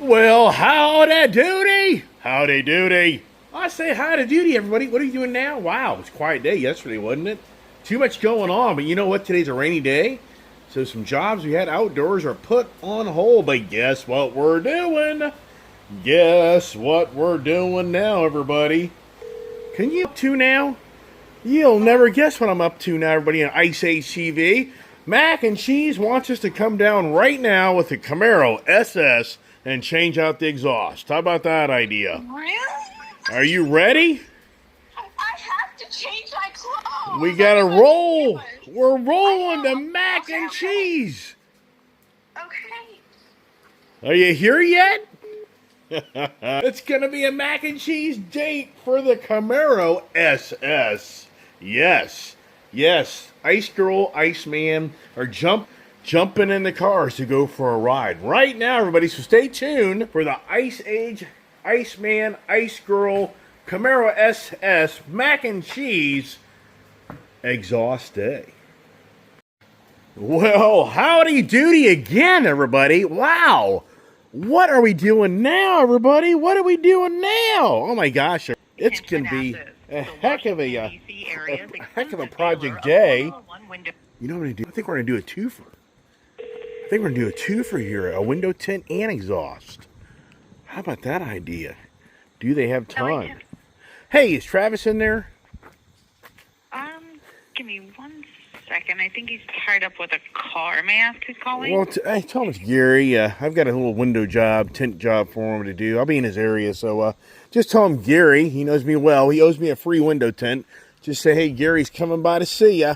Well, howdy doody! Howdy doody! I say howdy doody, everybody. What are you doing now? Wow, it was a quiet day yesterday, wasn't it? Too much going on, but you know what? Today's a rainy day, so some jobs we had outdoors are put on hold. But guess what we're doing? Guess what we're doing now, everybody? Can you up to now? You'll never guess what I'm up to now, everybody, on Ice Age TV. Mac and Cheese wants us to come down right now with the Camaro SS and change out the exhaust. How about that idea? Really? Are you ready? I have to change my clothes. We gotta roll. We're rolling the Mac and Cheese. Okay. Are you here yet? It's gonna be a Mac and Cheese date for the Camaro SS. Yes. Ice Girl, Iceman are jumping in the cars to go for a ride right now, everybody. So stay tuned for the Ice Age, Iceman, Ice Girl, Camaro SS, Mac and Cheese exhaust day. Well, howdy doody again, everybody. Wow. What are we doing now, everybody? What are we doing now? Oh my gosh, it's going to be a heck of a project day. You know what I'm going to do? I think we're going to do a twofer. I think we're going to do a twofer here, a window tint and exhaust. How about that idea? Do they have time? Hey, is Travis in there? Give me 1 second. I think he's tied up with a car. May I ask who's calling? Well, I tell him it's Gary. I've got a little window job, tint job for him to do. I'll be in his area, so just tell him Gary. He knows me well. He owes me a free window tint. Just say, hey, Gary's coming by to see ya.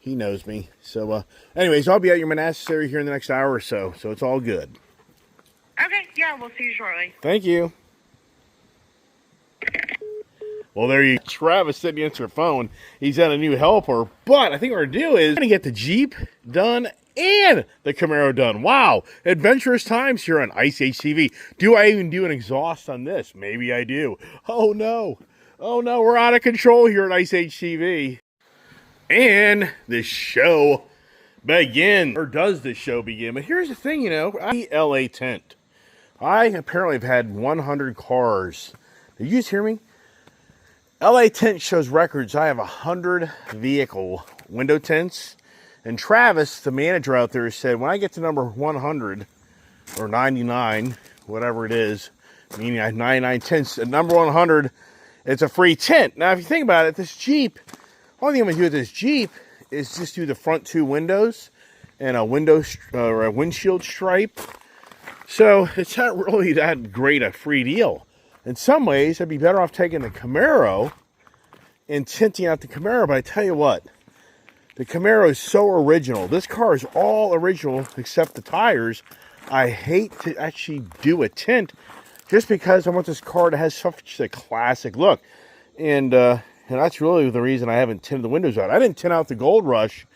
He knows me. So, anyways, I'll be at your Manassas area here in the next hour or so. So it's all good. Okay, yeah, we'll see you shortly. Thank you. Well, there you go. Travis didn't answer the phone. He's at a new helper. But I think what we're going to do is we're going to get the Jeep done and the Camaro done. Wow. Adventurous times here on Ice Age TV. Do I even do an exhaust on this? Maybe I do. Oh, no. Oh, no. We're out of control here at Ice Age TV. And the show begins. Or does the show begin? But here's the thing, you know. LA tint. I apparently have had 100 cars. Did you just hear me? LA Tint shows records. I have 100 vehicle window tints. And Travis, the manager out there, said, when I get to number 100 or 99, whatever it is, meaning I have 99 tints, at number 100, it's a free tint. Now, if you think about it, this Jeep, the only thing I'm going to do with this Jeep is just do the front two windows and a windshield stripe. So it's not really that great a free deal. In some ways, I'd be better off taking the Camaro and tinting out the Camaro. But I tell you what, the Camaro is so original. This car is all original except the tires. I hate to actually do a tint just because I want this car to have such a classic look. And that's really the reason I haven't tinted the windows out. I didn't tint out the Gold Rush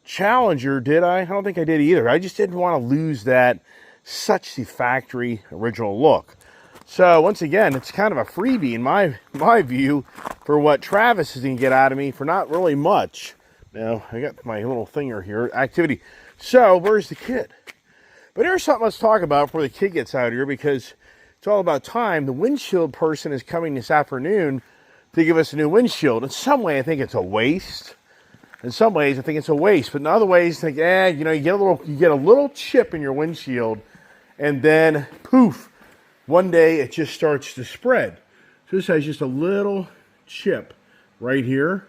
Challenger, did I? I don't think I did either. I just didn't want to lose that such the factory original look. So, once again, it's kind of a freebie in my view for what Travis is going to get out of me for not really much. Now, I got my little finger here, activity. So, where's the kid? But here's something let's talk about before the kid gets out here, because it's all about time. The windshield person is coming this afternoon to give us a new windshield. In some way, I think it's a waste. In some ways, I think it's a waste. But in other ways, I think, you know, you get a little chip in your windshield, and then, poof, one day it just starts to spread. So this has just a little chip right here.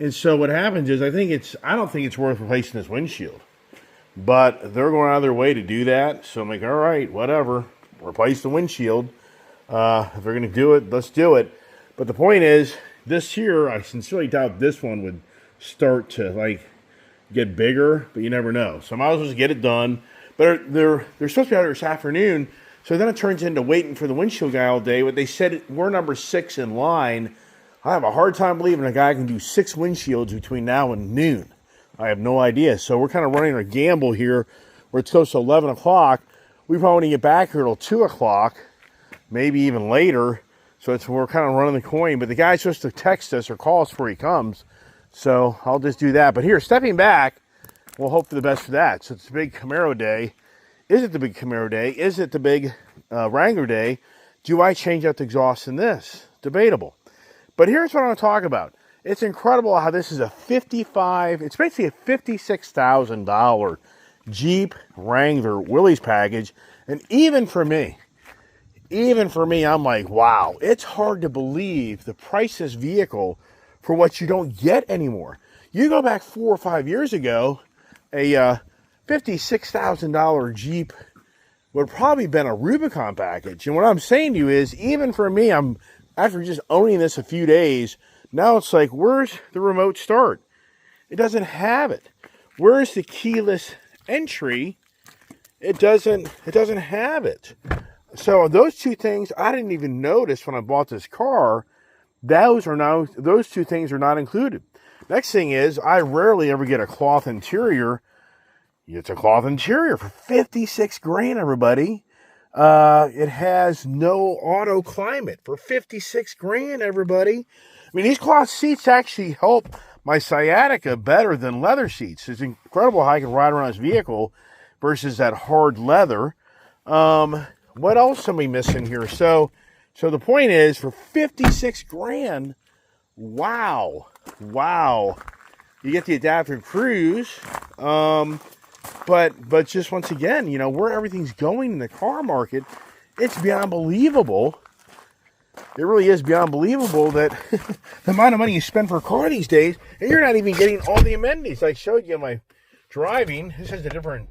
And so what happens is I don't think it's worth replacing this windshield. But they're going out of their way to do that. So I'm like, all right, whatever. Replace the windshield. If they're going to do it, let's do it. But the point is, this here, I sincerely doubt this one would start to like get bigger, but you never know. So I might as well just get it done. But they're supposed to be out here this afternoon. So then it turns into waiting for the windshield guy all day. But they said we're number 6 in line. I have a hard time believing a guy can do 6 windshields between now and noon. I have no idea. So we're kind of running a gamble here where it's close to 11 o'clock. We probably won't get back here till 2 o'clock, maybe even later. So we're kind of running the coin. But the guy's supposed to text us or call us before he comes. So I'll just do that. But here, stepping back, we'll hope for the best for that. So it's a big Camaro day. Is it the big Camaro day? Is it the big Wrangler day, do I change out the exhaust in this? Debatable. But here's what I want to talk about. It's incredible how this is it's basically a $56,000 Jeep Wrangler Willys package. And even for me, I'm like, wow, it's hard to believe the price of this vehicle for what you don't get anymore. You go back 4 or 5 years ago, a $56,000 Jeep would probably been a Rubicon package. And what I'm saying to you is, even for me, after just owning this a few days, now it's like, where's the remote start? It doesn't have it. Where's the keyless entry? It doesn't have it. So those two things I didn't even notice when I bought this car. Those two things are not included. Next thing is, I rarely ever get a cloth interior. It's a cloth interior for $56,000, everybody. It has no auto climate for $56,000, everybody. I mean, these cloth seats actually help my sciatica better than leather seats. It's incredible how I can ride around this vehicle versus that hard leather. What else am we missing here? So the point is, for $56,000, wow. You get the adaptive cruise. But just once again, where everything's going in the car market, it's beyond believable. It really is beyond believable that the amount of money you spend for a car these days, and you're not even getting all the amenities. I showed you my driving. This has a different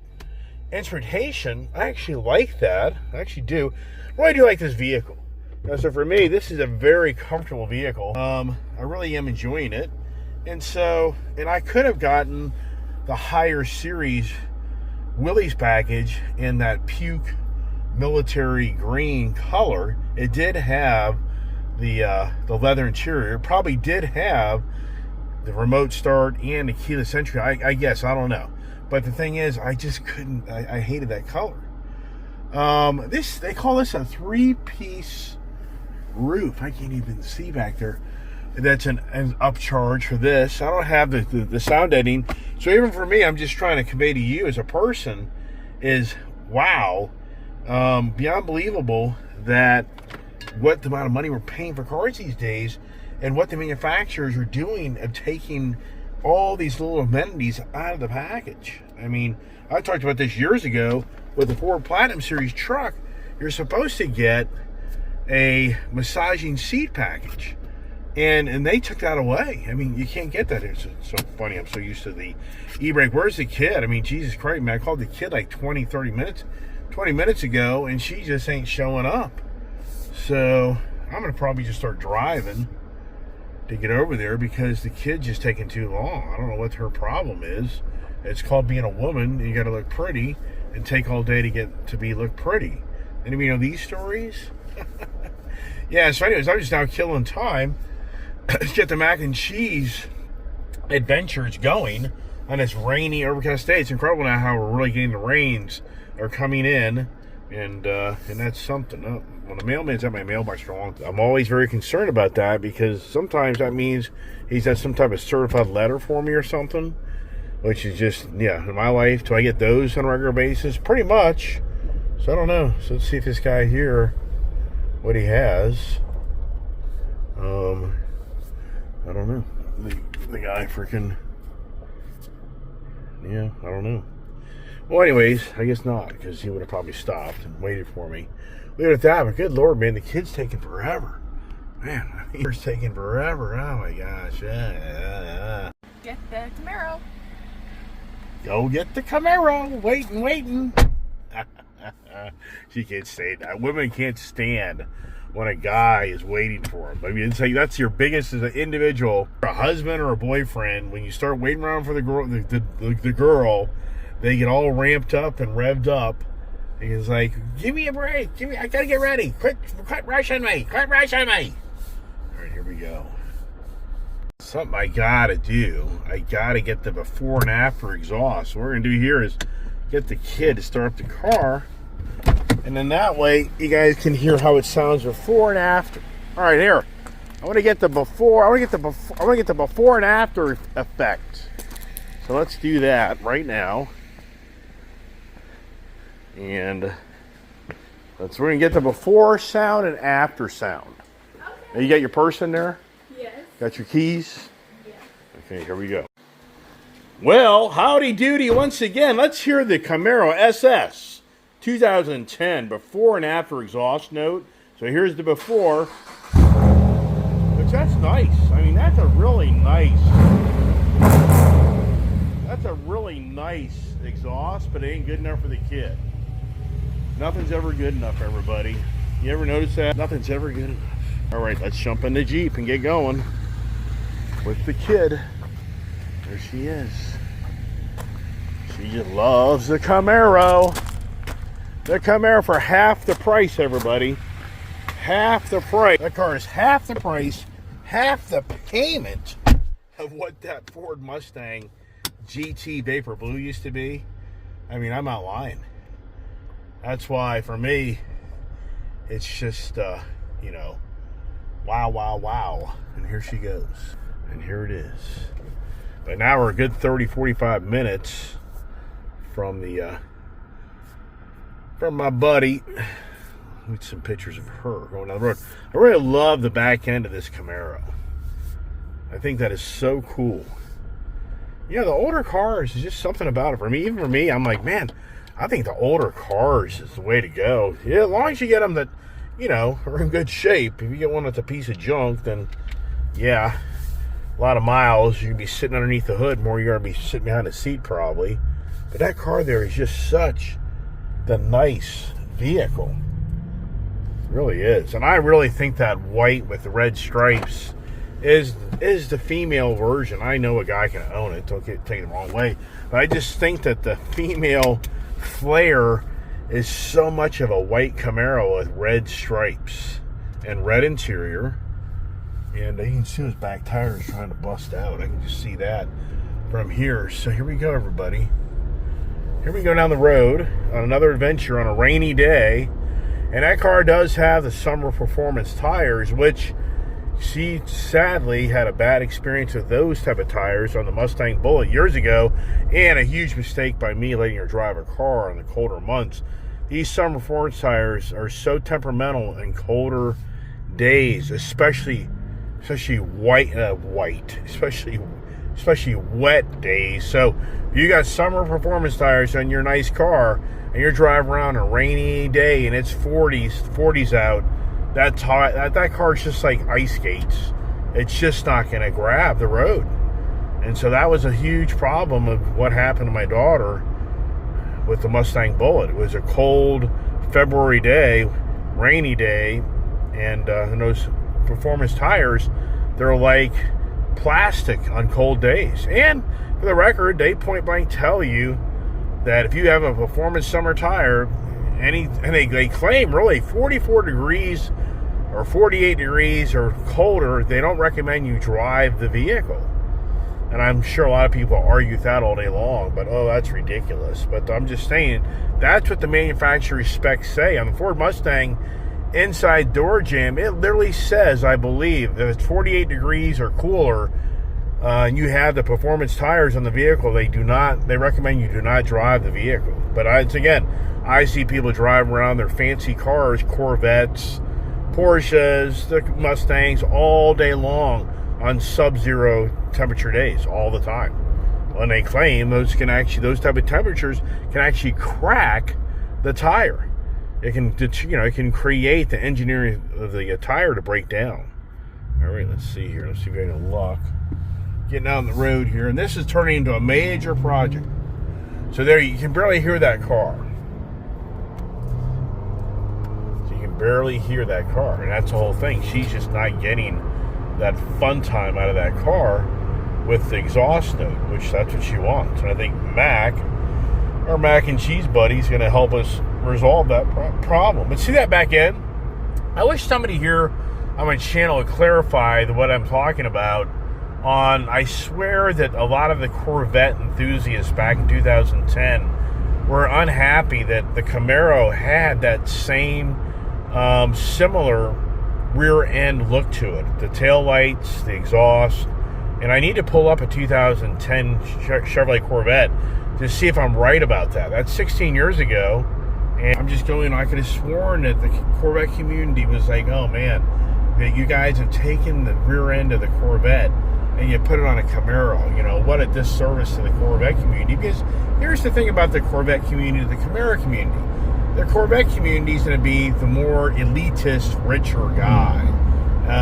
instrumentation. I actually like that. I actually do. Really do like this vehicle. So for me, this is a very comfortable vehicle. I really am enjoying it. And I could have gotten the higher series Willys package in that puke military green color. It did have the leather interior. It probably did have the remote start and the keyless entry. I guess, I don't know. But the thing is, I just couldn't. I hated that color. They call this a 3-piece roof. I can't even see back there. That's an upcharge for this. I don't have the sound editing. So even for me, I'm just trying to convey to you as a person is, wow, beyond believable that what the amount of money we're paying for cars these days and what the manufacturers are doing of taking all these little amenities out of the package. I mean, I talked about this years ago with the Ford Platinum Series truck. You're supposed to get a massaging seat package. And they took that away. I mean, you can't get that. It's so funny. I'm so used to the e-brake. Where's the kid? I mean, Jesus Christ, man. I called the kid like 20 minutes ago, and she just ain't showing up. So I'm going to probably just start driving to get over there because the kid's just taking too long. I don't know what her problem is. It's called being a woman. You got to look pretty and take all day to get to look pretty. Anybody know these stories? Yeah, so anyways, I'm just now killing time. Let's get the mac and cheese adventures going on this rainy, overcast day. It's incredible now how we're really getting the rains are coming in, and that's something. When the mailman's at my mailbox for long, I'm always very concerned about that because sometimes that means he's got some type of certified letter for me or something, which is just, in my life, do I get those on a regular basis? Pretty much. So I don't know. So let's see if this guy here, what he has. I don't know. The guy freaking... Yeah, I don't know. Well, anyways, I guess not, because he would have probably stopped and waited for me. Leave it at that, but good Lord, man, the kid's taking forever. Man, it's taking forever. Oh, my gosh. Get the Camaro. Go get the Camaro. Waiting. She can't say that. Women can't stand when a guy is waiting for him. I mean, it's like that's your biggest as an individual, a husband or a boyfriend. When you start waiting around for the girl, they get all ramped up and revved up. And it's like, give me a break. I gotta get ready. Quit rushing me. All right, here we go. Something I gotta do. I gotta get the before and after exhaust. What we're gonna do here is get the kid to start up the car. And then that way, you guys can hear how it sounds before and after. All right, here. I want to get the before. I want to get the before and after effect. So let's do that right now. And So we're going to get the before sound and after sound. Okay. Now you got your purse in there? Yes. Got your keys? Yeah. Okay, here we go. Well, howdy doody once again. Let's hear the Camaro SS 2010 before and after exhaust note. So here's the before, which that's nice. I mean, that's a really nice exhaust, but it ain't good enough for the kid. Nothing's ever good enough, everybody. You ever notice that? Nothing's ever good enough. All right, let's jump in the Jeep and get going with the kid. There she is. She just loves the Camaro. The Camaro for half the price, everybody. Half the price. That car is half the price, half the payment of what that Ford Mustang GT Vapor Blue used to be. I mean, I'm not lying. That's why, for me, it's just, you know, wow, wow, wow. And here she goes. And here it is. But now we're a good 30, 45 minutes from the, from my buddy. With some pictures of her going down the road. I really love the back end of this Camaro. I think that is so cool. Yeah, the older cars is just something about it. For me, even for me, I'm like, man, I think the older cars is the way to go. Yeah, as long as you get them that, you know, are in good shape. If you get one that's a piece of junk, then, yeah, a lot of miles. You're going to be sitting underneath the hood more. You're going to be sitting behind the seat probably. But that car there is just such the nice vehicle. It really is. And I really think that white with the red stripes is the female version. I know a guy can own it. Don't get taken the wrong way. But I just think that the female flare is so much of a white Camaro with red stripes and red interior. And you can see his back tires trying to bust out. I can just see that from here. So here we go, everybody. Here we go down the road on another adventure on a rainy day. And that car does have the summer performance tires, which she sadly had a bad experience with those type of tires on the Mustang Bullitt years ago, and a huge mistake by me letting her drive a car in the colder months. These summer performance tires are so temperamental in colder days, especially especially wet days. So if you got summer performance tires on your nice car and you're driving around a rainy day and it's 40s out, that car's just like ice skates. It's just not going to grab the road. And so that was a huge problem of what happened to my daughter with the Mustang Bullitt. It was a cold February day, rainy day, and those performance tires, they're like plastic on cold days. And for the record, they point blank tell you that if you have a performance summer tire, and they claim really 44 degrees or 48 degrees or colder, they don't recommend you drive the vehicle. And I'm sure a lot of people argue that all day long, but oh, that's ridiculous. But I'm just saying, that's what the manufacturer specs say. On the Ford Mustang inside door jamb, it literally says, I believe, that it's 48 degrees or cooler, and you have the performance tires on the vehicle, they recommend you do not drive the vehicle. But I see people drive around their fancy cars, Corvettes, Porsches, the Mustangs, all day long on sub-zero temperature days, all the time. And they claim those type of temperatures can actually crack the tire. It can create the engineering of the tire to break down. All right, let's see here. Let's see if we have any luck. Getting out on the road here, and this is turning into a major project. So there, you can barely hear that car. So you can barely hear that car, and that's the whole thing. She's just not getting that fun time out of that car with the exhaust note, which that's what she wants. And I think our mac and cheese buddy, is going to help us resolve that problem. But see that back end? I wish somebody here on my channel would clarify what I'm talking about. I swear that a lot of the Corvette enthusiasts back in 2010 were unhappy that the Camaro had that same similar rear end look to it. The tail lights, the exhaust. And I need to pull up a 2010 Chevrolet Corvette to see if I'm right about that. That's 16 years ago. And I'm just going, I could have sworn that the Corvette community was like, oh man, that you guys have taken the rear end of the Corvette and you put it on a Camaro. You know, what a disservice to the Corvette community. Because here's the thing about the Corvette community, the Camaro community. The Corvette community is going to be the more elitist, richer guy.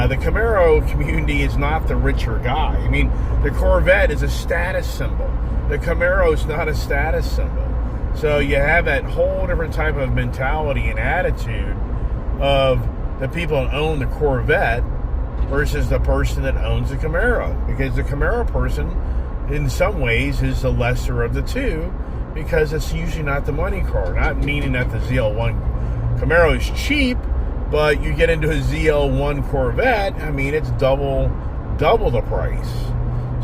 The Camaro community is not the richer guy. I mean, the Corvette is a status symbol. The Camaro is not a status symbol. So you have that whole different type of mentality and attitude of the people that own the Corvette versus the person that owns the Camaro. Because the Camaro person, in some ways, is the lesser of the two, because it's usually not the money car. Not meaning that the ZL1 Camaro is cheap, but you get into a ZL1 Corvette, I mean, it's double the price.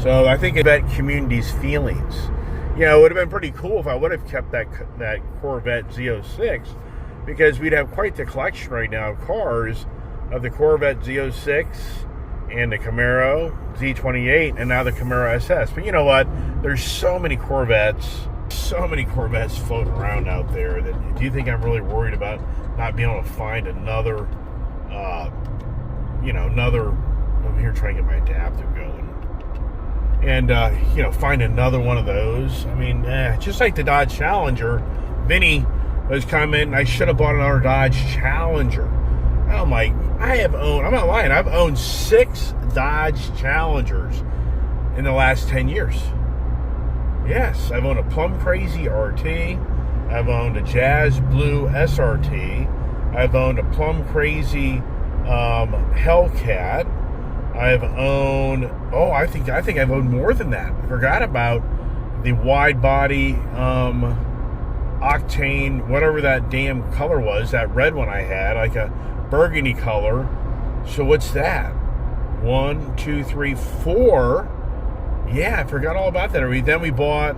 So I think that community's feelings. You know, it would have been pretty cool if I would have kept that Corvette Z06, because we'd have quite the collection right now of cars of the Corvette Z06 and the Camaro Z28 and now the Camaro SS. But you know what? There's so many Corvettes floating around out there that, do you think I'm really worried about not being able to find another, I'm here trying to get my adaptive going. And, find another one of those. I mean, just like the Dodge Challenger, Vinny was commenting, I should have bought another Dodge Challenger. I'm like, I'm not lying, I've owned 6 Dodge Challengers in the last 10 years. Yes, I've owned a Plum Crazy RT. I've owned a Jazz Blue SRT. I've owned a Plum Crazy Hellcat. I've owned, I think I've owned more than that. I forgot about the wide body octane, whatever that damn color was, that red one I had, like a burgundy color. So what's that? 1, 2, 3, 4. Yeah, I forgot all about that. Then we bought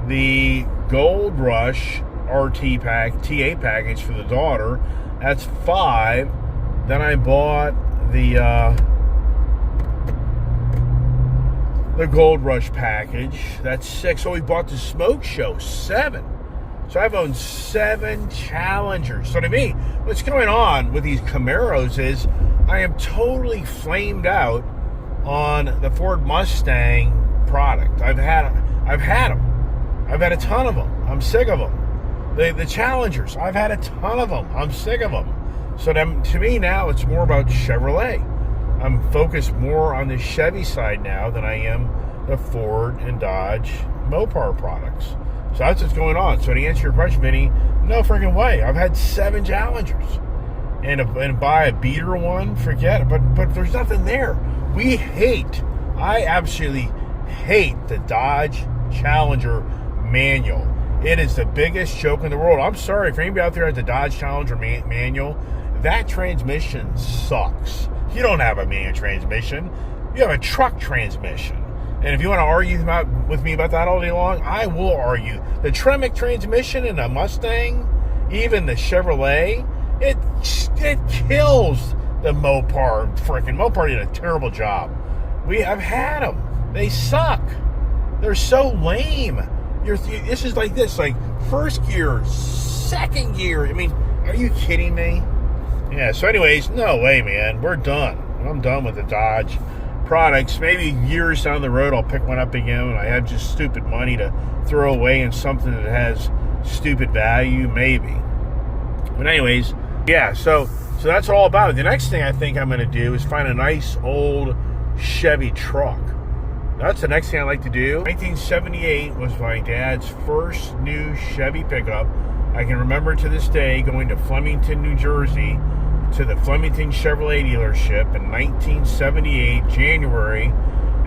the Gold Rush RT pack, T8 package for the daughter. That's 5. Then I bought the Gold Rush package. That's 6. So we bought the Smoke Show, 7. So I've owned 7 Challengers. So to me, what's going on with these Camaros is I am totally flamed out on the Ford Mustang product. I've had them. I've had a ton of them. I'm sick of them. The Challengers, I've had a ton of them. I'm sick of them. So to me now, it's more about Chevrolet. I'm focused more on the Chevy side now than I am the Ford and Dodge Mopar products. So that's what's going on. So to answer your question, Vinny, no freaking way. I've had 7 Challengers. And buy a beater one, forget it. But there's nothing there. I absolutely hate the Dodge Challenger manual. It is the biggest joke in the world. I'm sorry for anybody out there at the Dodge Challenger manual. That transmission sucks. You don't have a manual transmission. You have a truck transmission. And if you want to argue with me about that all day long, I will argue. The Tremec transmission in a Mustang, even the Chevrolet, it kills the Mopar. Freaking Mopar did a terrible job. I've had them. They suck. They're so lame. This is like this, like first gear, second gear. I mean, are you kidding me? Yeah, so anyways, no way, man. We're done. I'm done with the Dodge products. Maybe years down the road, I'll pick one up again when I have just stupid money to throw away in something that has stupid value, maybe. But anyways, yeah, so that's all about it. The next thing I think I'm going to do is find a nice old Chevy truck. That's the next thing I like to do. 1978 was my dad's first new Chevy pickup. I can remember to this day going to Flemington, New Jersey, to the Flemington Chevrolet dealership in 1978, January,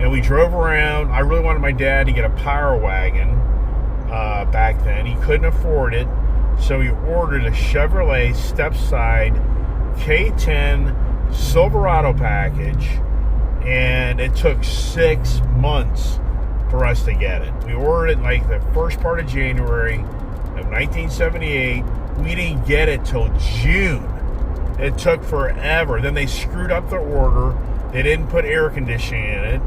and we drove around. I really wanted my dad to get a Power Wagon back then. He couldn't afford it, so he ordered a Chevrolet step-side K10 Silverado package, and it took 6 months for us to get it. We ordered it like the first part of January of 1978. We didn't get it till June. It took forever. Then they screwed up the order. They didn't put air conditioning in it.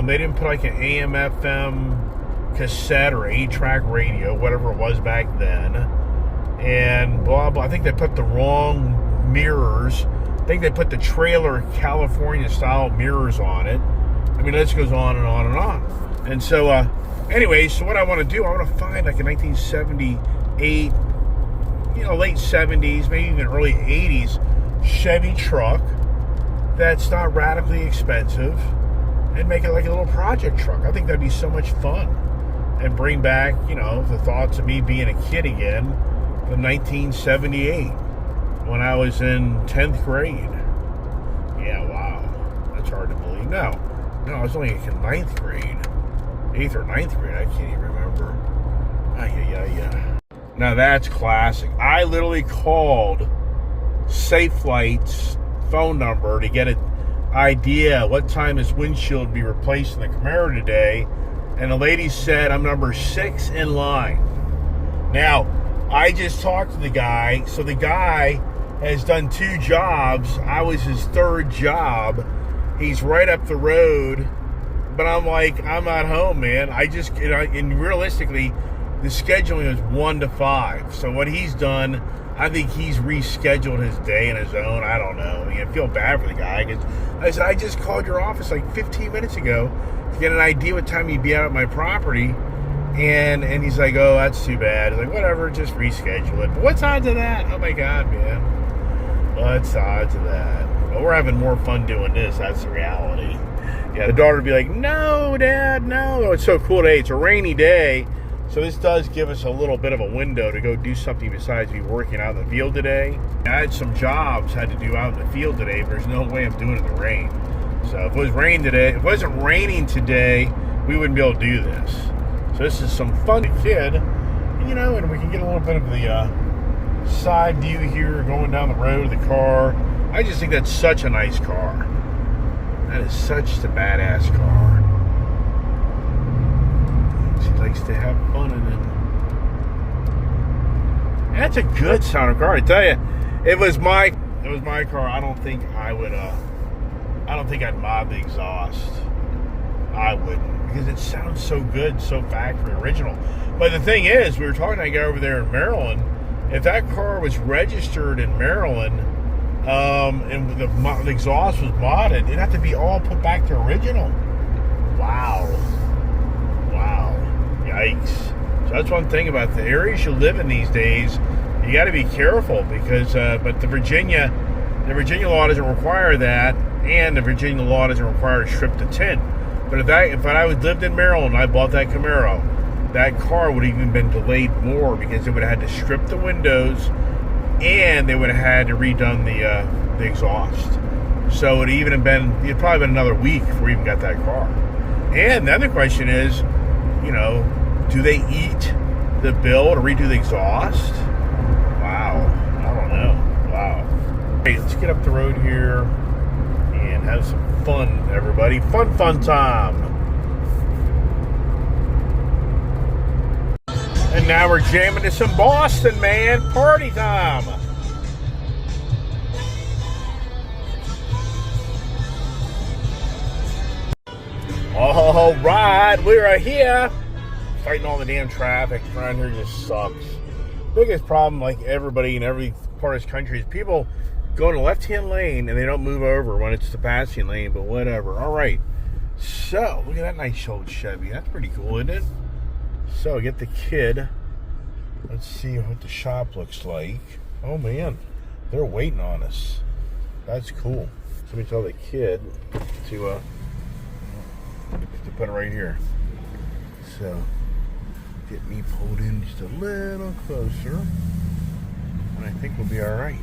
They didn't put like an AM/FM cassette or 8-track radio, whatever it was back then. and blah blah. I think they put the wrong mirrors. I think they put the trailer California style mirrors on it. I mean, this goes on and on and on. And so, anyway, so what I want to do, I want to find like a 1978, late 70s, maybe even early 80s Chevy truck that's not radically expensive, and make it like a little project truck. I think that'd be so much fun, and bring back, the thoughts of me being a kid again from 1978 when I was in 10th grade. Yeah, wow, that's hard to believe. No, I was only in 9th grade, 8th or 9th grade. I can't even remember. Yeah. Now that's classic. I literally called Safe Flight's phone number to get an idea what time his windshield would be replaced in the Camaro today, and the lady said I'm number 6 in line. Now, I just talked to the guy, so the guy has done 2 jobs. I was his 3rd job. He's right up the road, but I'm like, I'm not home, man. And realistically, the scheduling is 1 to 5. So what he's done, I think he's rescheduled his day in his own. I don't know. I feel bad for the guy, because I said, I just called your office like 15 minutes ago to get an idea what time you'd be out at my property. And he's like, oh, that's too bad. He's like, whatever, just reschedule it. But what's odds of that? Oh, my God, man. What's odds of that? Well, we're having more fun doing this. That's the reality. Yeah, the daughter would be like, no, Dad, no. Oh, it's so cool today. It's a rainy day. So this does give us a little bit of a window to go do something besides be working out in the field today. I had some jobs I had to do out in the field today, but there's no way I'm doing it in the rain. So if it wasn't raining today, we wouldn't be able to do this. So this is some fun kid, and we can get a little bit of the side view here going down the road of the car. I just think that's such a nice car. That is such a badass car. She likes to have fun in it. That's a good sounding car. I tell you, it was my car. I don't think I'd mod the exhaust. I wouldn't, because it sounds so good, so factory original. But the thing is, we were talking to a guy over there in Maryland. If that car was registered in Maryland, and the exhaust was modded, it'd have to be all put back to original. Wow. Yikes. So that's one thing about the areas you live in these days. You got to be careful, because but the Virginia law doesn't require that, and the Virginia law doesn't require to strip the tint. But if I lived in Maryland and I bought that Camaro, that car would have even been delayed more, because they would have had to strip the windows, and they would have had to redone the exhaust. So it'd probably been another week before we even got that car. And the other question is, do they eat the bill to redo the exhaust? Wow. I don't know. Wow. Hey, let's get up the road here and have some fun, everybody. Fun time. And now we're jamming to some Boston, man. Party time. All right, we are here. Fighting all the damn traffic around here just sucks. Biggest problem, like everybody in every part of this country, is people go in the left-hand lane and they don't move over when it's the passing lane, but whatever. All right. So, look at that nice old Chevy. That's pretty cool, isn't it? So, get the kid. Let's see what the shop looks like. Oh, man. They're waiting on us. That's cool. So, let me tell the kid to put it right here. So, get me pulled in just a little closer, and I think we'll be all right.